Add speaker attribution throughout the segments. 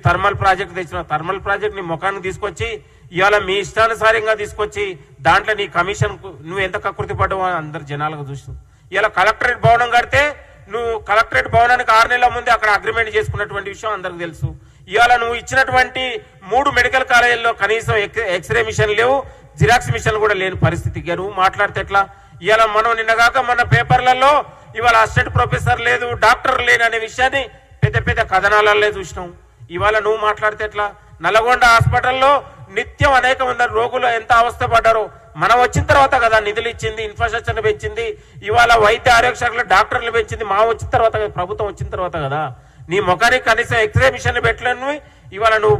Speaker 1: Thermal project తెచ్చినావు, thermal project నీ ముఖానికి తీసుకొచ్చి ఇవాళ మీ ఇష్టానుసారంగా తీసుకొచ్చి దాంట్లో నీ కమిషన్ నువ్వు ఎంత కకృతి పడ్డావో అందరు జనాలుగా చూస్తావు. ఇలా కలెక్టరేట్ భవనం కడితే నువ్వు కలెక్టరేట్ భవనానికి 6 నెలల ముందే అక్కడ అగ్రిమెంట్ చేసుకున్నటువంటి విషయం అందరికి తెలుసు. ఇవాళ నువ్వు ఇచ్చినటువంటి 3 మెడికల్ కాలేజీల్లో కనీసం ఎక్స్రే మిషన్ లేవు, జిరాక్స్ మిషన్ కూడా లేని పరిస్థితి. నువ్వు మాట్లాడితే ఎట్లా? ఇవాళ మనం నిన్నగాక మన పేపర్లలో ఇవాళ అసిస్టెంట్ ప్రొఫెసర్ లేదు, డాక్టర్ లేని అనే విషయాన్ని పెద్ద పెద్ద కథనాలలో చూసినాం. ఇవాళ నువ్వు మాట్లాడితే ఎట్లా? నల్గొండ హాస్పిటల్లో నిత్యం అనేక మంది రోగులు ఎంత అవస్థ పడ్డారో మనం వచ్చిన తర్వాత కదా నిధులు ఇచ్చింది, ఇన్ఫ్రాస్ట్రక్చర్ పెంచింది, ఇవాళ వైద్య ఆరోగ్య శాఖలో డాక్టర్లు పెంచింది మా వచ్చిన తర్వాత, ప్రభుత్వం వచ్చిన తర్వాత కదా. నీ ముఖానికి కనీసం ఎక్స్రే మిషన్ పెట్టలేను, ఇవాళ నువ్వు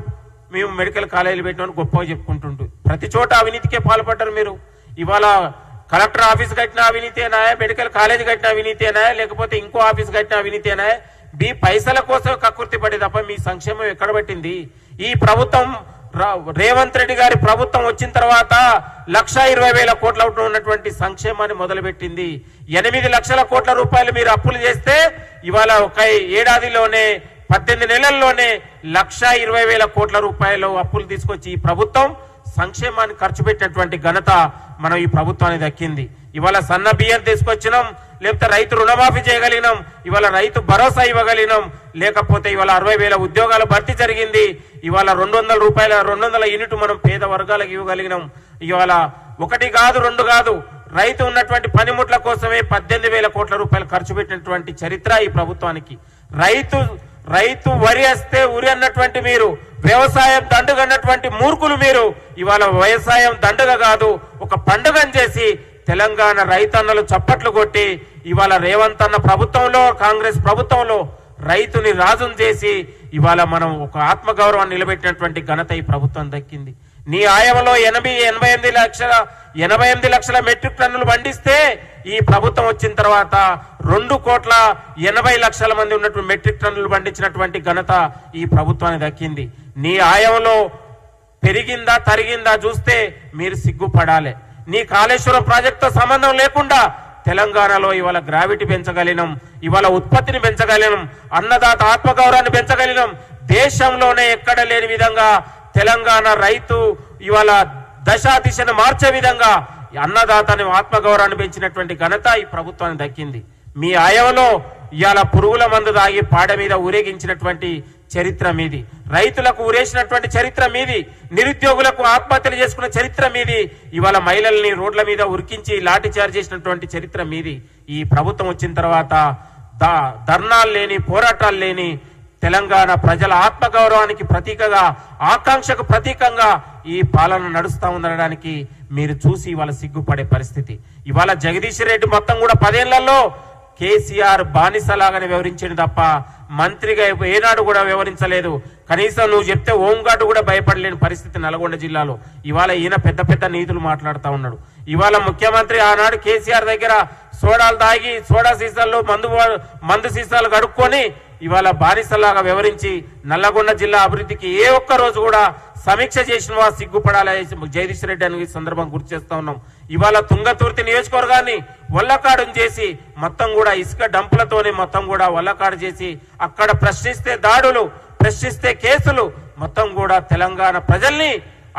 Speaker 1: మేము మెడికల్ కాలేజీలు పెట్టినామని గొప్పగా చెప్పుకుంటుంటూ ప్రతి చోట అవినీతికే పాల్పడ్డారు మీరు. ఇవాళ కలెక్టర్ ఆఫీస్ కట్టిన అవినీతేనా, మెడికల్ కాలేజ్ కట్టిన అవినీతేనా, లేకపోతే ఇంకో ఆఫీస్ కట్టిన అవినీతేనా? మీ పైసల కోసం కక్కుర్తి పడి తప్ప మీ సంక్షేమం ఎక్కడ పెట్టింది? ఈ ప్రభుత్వం రేవంత్ రెడ్డి గారి ప్రభుత్వం వచ్చిన తర్వాత 1,20,000 కోట్ల ఉన్నటువంటి సంక్షేమాన్ని మొదలుపెట్టింది. 8 లక్షల కోట్ల రూపాయలు మీరు అప్పులు చేస్తే ఇవాళ ఒక ఏడాదిలోనే 18 నెలల్లోనే 1,20,000 కోట్ల రూపాయలు అప్పులు తీసుకొచ్చి ఈ ప్రభుత్వం సంక్షేమాన్ని ఖర్చు పెట్టినటువంటి ఘనత మనం ఈ ప్రభుత్వానికి దక్కింది. ఇవాళ సన్న బియ్యం తీసుకొచ్చినాం, లేకపోతే రైతు రుణమాఫీ చేయగలిగినాం, ఇవాళ రైతు భరోసా ఇవ్వగలిగినాం, లేకపోతే ఇవాళ 60,000 ఉద్యోగాల భర్తీ జరిగింది. ఇవాళ 200 రూపాయల 200 యూనిట్ మనం పేద వర్గాలకు ఇవ్వగలిగినాం. ఇవాళ 1 కాదు 2 కాదు, రైతు ఉన్నటువంటి పనిముట్ల కోసమే 18,000 కోట్ల రూపాయలు ఖర్చు పెట్టినటువంటి చరిత్ర ఈ ప్రభుత్వానికి. రైతు వరి వస్తే ఉరి అన్నటువంటి మీరు, వ్యవసాయం దండుగ అన్నటువంటి మూర్ఖులు మీరు ఇవాళ వ్యవసాయం దండుగ కాదు ఒక పండుగను చేసి తెలంగాణ రైతన్నలు చప్పట్లు కొట్టి ఇవాళ రేవంత్ అన్న ప్రభుత్వంలో, కాంగ్రెస్ ప్రభుత్వంలో రైతుని రాజును చేసి ఇవాళ మనం ఒక ఆత్మగౌరవాన్ని నిలబెట్టినటువంటి ఘనత ఈ ప్రభుత్వం దక్కింది. నీ ఆయమలో 88 లక్షల మెట్రిక్ టన్నులు పండిస్తే ఈ ప్రభుత్వం వచ్చిన తర్వాత 2,80,00,000 మంది ఉన్నటువంటి మెట్రిక్ టన్నులు పండించినటువంటి ఘనత ఈ ప్రభుత్వానికి దక్కింది. నీ ఆయమలో పెరిగిందా తరిగిందా చూస్తే మీరు సిగ్గుపడాలి. నీ కాళేశ్వరం ప్రాజెక్టుతో సంబంధం లేకుండా తెలంగాణలో ఇవాళ గ్రావిటీ పెంచగలిగినాం, ఇవాళ ఉత్పత్తిని పెంచగలిగినాం, అన్నదాత ఆత్మగౌరవాన్ని పెంచగలిగినాం. దేశంలోనే ఎక్కడ లేని విధంగా తెలంగాణ రైతు ఇవాళ దిశను మార్చే విధంగా అన్నదాతని ఆత్మగౌరవాన్ని పెంచినటువంటి ఘనత ఈ ప్రభుత్వానికి దక్కింది. మీ ఆయవలో ఇవాళ పురుగుల మందు దాగి పాడ మీద ఊరేగించినటువంటి చరిత్ర మీది, రైతులకు ఊరేసినటువంటి చరిత్ర మీది, నిరుద్యోగులకు ఆత్మహత్యలు చేసుకున్న చరిత్ర మీది, ఇవాళ మహిళల్ని రోడ్ల మీద ఉరికించి లాఠీ చార్జ్ చేసినటువంటి చరిత్ర మీది. ఈ ప్రభుత్వం వచ్చిన తర్వాత ధర్నాలు లేని, పోరాటాలు లేని తెలంగాణ ప్రజల ఆత్మగౌరవానికి ప్రతీకగా, ఆకాంక్షకు ప్రతీకంగా ఈ పాలన నడుస్తా ఉండడానికి మీరు చూసి ఇవాళ సిగ్గుపడే పరిస్థితి. ఇవాళ జగదీష్ రెడ్డి మొత్తం కూడా 10 ఏళ్లలో కేసీఆర్ బానిసలాగానే వివరించింది తప్ప మంత్రిగా ఏనాడు కూడా వివరించలేదు. కనీసం నువ్వు చెప్తే హోంగార్డు కూడా భయపడలేని పరిస్థితి నల్గొండ జిల్లాలో. ఇవాళ ఈయన పెద్ద పెద్ద నీతులు మాట్లాడుతూ ఉన్నాడు. ఇవాళ ముఖ్యమంత్రి ఆనాడు కేసీఆర్ దగ్గర సోడాలు తాగి సోడా సీసాల్లో మందు సీసాలు కడుక్కొని ఇవాళ బానిసలాగా వివరించి నల్లగొండ జిల్లా అభివృద్ధికి ఏ ఒక్క రోజు కూడా సమీక్ష చేసిన సిగ్గుపడాలి జగదీష్ రెడ్డి అని సందర్భం గుర్తు చేస్తా ఉన్నాం. ఇవాళ తుంగతుర్తి నియోజకవర్గాన్ని వల్లకాడును చేసి మొత్తం కూడా ఇసుక డంపులతోనే మొత్తం కూడా వల్లకాడు చేసి అక్కడ ప్రశ్నిస్తే దాడులు, ప్రశ్నిస్తే కేసులు, మొత్తం కూడా తెలంగాణ ప్రజల్ని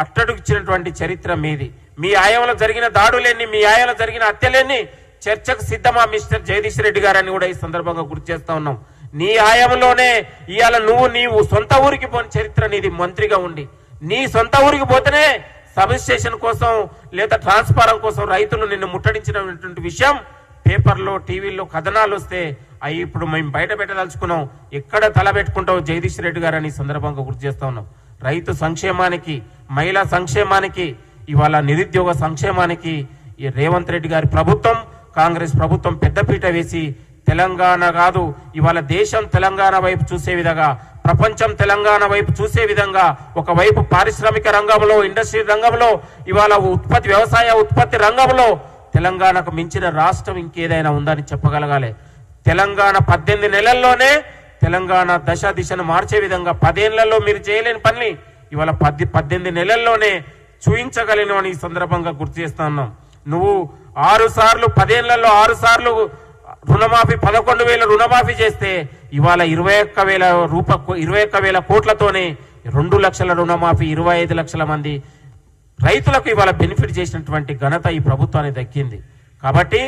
Speaker 1: అట్టడుగిచ్చినటువంటి చరిత్ర మీది. మీ ఆయంలో జరిగిన దాడులేని, మీ ఆయంలో జరిగిన హత్యలేని చర్చకు సిద్ధమా మిస్టర్ జగదీష్ రెడ్డి గారని కూడా ఈ సందర్భంగా గుర్తు చేస్తా ఉన్నాం. నీ ఆయంలోనే ఇవాళ నీవు సొంత ఊరికి పోని చరిత్ర నీది. మంత్రిగా ఉండి నీ సొంత ఊరికి పోతేనే సబ్ స్టేషన్ కోసం లేదా ట్రాన్స్ఫారం కోసం రైతులు నిన్ను ముట్టడించినటువంటి విషయం పేపర్లో, టీవీల్లో కథనాలు వస్తే అవి ఇప్పుడు మేము బయట పెట్టదలుచుకున్నాం. ఎక్కడ తల పెట్టుకుంటావు జగదీష్ రెడ్డి గారు అని సందర్భంగా గుర్తు చేస్తా ఉన్నాం. రైతు సంక్షేమానికి, మహిళా సంక్షేమానికి, ఇవాళ నిరుద్యోగ సంక్షేమానికి ఈ రేవంత్ రెడ్డి గారి ప్రభుత్వం, కాంగ్రెస్ ప్రభుత్వం పెద్దపీట వేసి తెలంగాణ కాదు ఇవాళ దేశం తెలంగాణ వైపు చూసే విధంగా, ప్రపంచం తెలంగాణ వైపు చూసే విధంగా, ఒకవైపు పారిశ్రామిక రంగంలో, ఇండస్ట్రీ రంగంలో, ఇవాళ వ్యవసాయ ఉత్పత్తి రంగంలో తెలంగాణకు మించిన రాష్ట్రం ఇంకేదైనా ఉందని చెప్పగలగాలి. తెలంగాణ 18 నెలల్లోనే తెలంగాణ దిశను మార్చే విధంగా 10 ఏళ్లలో మీరు చేయలేని పని ఇవాళ 18 నెలల్లోనే చూయించగలిగిన ఈ సందర్భంగా గుర్తు చేస్తా ఉన్నాం. నువ్వు 6 సార్లు 10 ఏళ్లలో 6 సార్లు రుణమాఫీ 11,000 రుణమాఫీ చేస్తే ఇవాళ 21,000 కోట్లతోనే 2 లక్షల రుణమాఫీ 25 లక్షల మంది రైతులకు ఇవాళ బెనిఫిట్ చేసినటువంటి ఘనత ఈ ప్రభుత్వానికి దక్కింది. కాబట్టి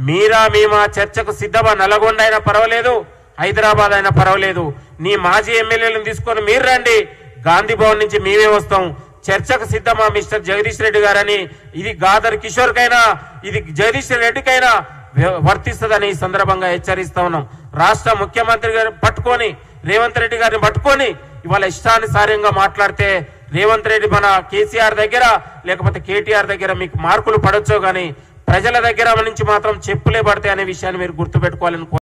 Speaker 1: మేమా చర్చకు సిద్ధమా? నల్గొండ అయినా పర్వాలేదు, హైదరాబాద్ అయినా పర్వాలేదు, నీ మాజీ ఎమ్మెల్యేలను తీసుకొని మీరు రండి, గాంధీ భవన్ నుంచి మేమే వస్తాం, చర్చకు సిద్ధమా మిస్టర్ జగదీష్ రెడ్డి గారని. ఇది గాదర్ కిషోర్ కైనా, ఇది జగదీష్ రెడ్డికైనా వర్తిస్తుందని ఈ సందర్భంగా హెచ్చరిస్తా ఉన్నాం. రాష్ట్ర ముఖ్యమంత్రి గారు పట్టుకొని, రేవంత్ రెడ్డి గారిని పట్టుకొని ఇవాళ ఇష్టానుసారంగా మాట్లాడితే రేవంత్ రెడ్డి మన కేసీఆర్ దగ్గర లేకపోతే కేటీఆర్ దగ్గర మీకు మార్కులు పడొచ్చో గానీ ప్రజల దగ్గర నుంచి మాత్రం చెప్పులే పడతాయి అనే విషయాన్ని మీరు గుర్తుపెట్టుకోవాలని